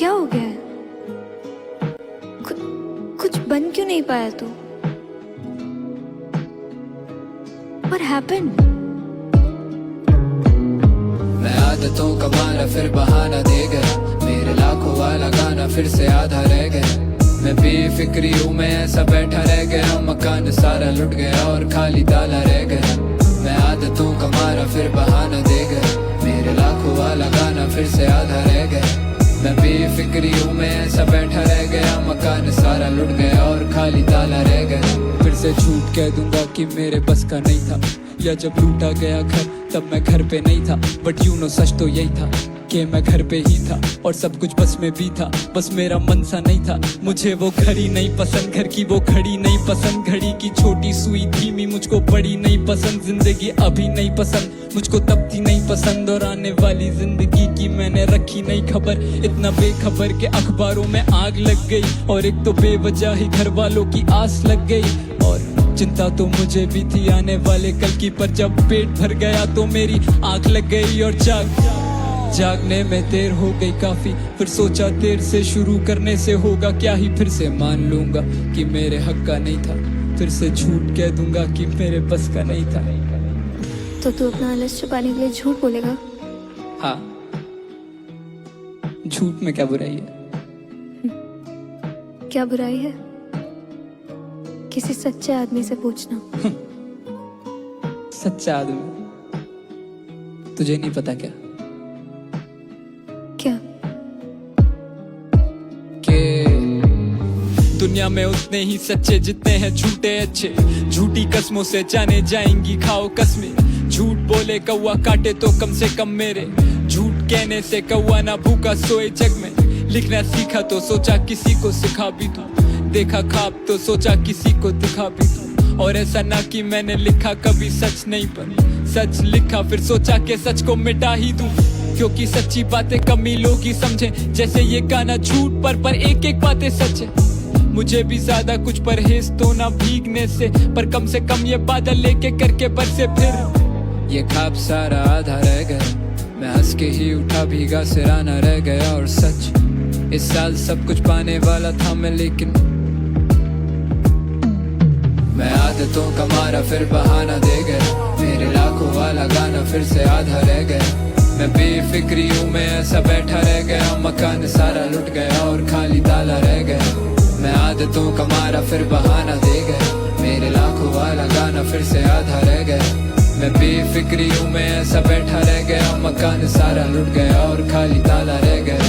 क्या हो गया है? कुछ बन क्यों नहीं पाया तू? What happened? मैं आदतों का मारा फिर बहाना दे गया, मेरे लाखों वाला गाना फिर से आधा रह गया। मैं बेफिक्री हूँ, मैं ऐसा बैठा रह गया, मकान सारा लुट गया और खाली ताला रह गया। मैं आदतों का मारा फिर बहाना दे गया, मेरे लाखों वाला गाना फिर से आधा रह गया। मैं बेफिक्री हूँ, मैं ऐसा बैठा रह गया, मकान सारा लुट गया और खाली ताला रह गया। फिर से झूठ कह दूंगा कि मेरे बस का नहीं था, या जब लूटा गया घर तब मैं घर पे नहीं था। बट यू नो सच तो यही था कि मैं घर पे ही था और सब कुछ बस में भी था, बस मेरा मन सा नहीं था। मुझे वो घड़ी नहीं पसंद, घर की वो घड़ी नहीं पसंद, घड़ी की छोटी सुई धीमी मुझको बड़ी नहीं पसंद। जिंदगी अभी नहीं पसंद मुझको, तब थी नहीं पसंद, और आने वाली जिंदगी की मैंने रखी नहीं खबर। इतना बेखबर के अखबारों में आग लग गई, और एक तो बेवजह ही घर वालों की आस लग गई। और चिंता तो मुझे भी थी आने वाले कल की, पर जब पेट भर गया तो मेरी आंख लग गई। और जागने में देर हो गई काफी, फिर सोचा देर से शुरू करने से होगा क्या ही। फिर से मान लूंगा कि मेरे हक का नहीं था, फिर से झूठ कह दूंगा कि मेरे बस का नहीं था। तो तू अपना आलस छुपाने के लिए झूठ बोलेगा? हाँ, झूठ में क्या बुराई है? क्या बुराई है? किसी सच्चे आदमी से पूछना। सच्चा आदमी तुझे नहीं पता क्या? क्या? दुनिया में उतने ही सच्चे जितने हैं झूठे अच्छे। झूठी कस्मों से जाने जाएंगी खाओ कसमें। झूठ बोले कौवा काटे तो कम से कम मेरे। झूठ कहने से कौवा ना भूखा सोए जग में। लिखना सीखा तो सोचा किसी को सिखा भी दूं, देखा ख्वाब तो सोचा किसी को दिखा भी दूं। और ऐसा ना कि मैंने लिखा कभी सच नहीं, पर सच लिखा फिर सोचा कि सच को मिटा ही दूं। क्योंकि सच्ची बातें कम ही लोग ही समझे, जैसे ये गाना झूठ पर एक एक बातें सच है। मुझे भी ज्यादा कुछ परहेज तो ना भीगने से, पर कम से कम ये बादल लेके करके बरसे फिर। ये ख्वाब सारा आधा रह गया, मैं हंस के ही उठा भीगा सिराना रह गया। और सच इस साल सब कुछ पाने वाला था मैं, लेकिन मैं आदतों का मारा फिर बहाना दे गया, मेरे लाखों वाला गाना फिर से आधा रह गया। मैं बेफिक्री हूँ, मैं ऐसा बैठा रह गया, मकान सारा लुट गया और खाली ताला रह गया। मैं आदतों का मारा फिर बहाना दे गया, मेरे लाखों वाला गाना फिर से आधा रह गया। मैं बेफिक्री हूँ, मैं ऐसा बैठा रह गया, मकान सारा लुट गया और खाली ताला रह गया।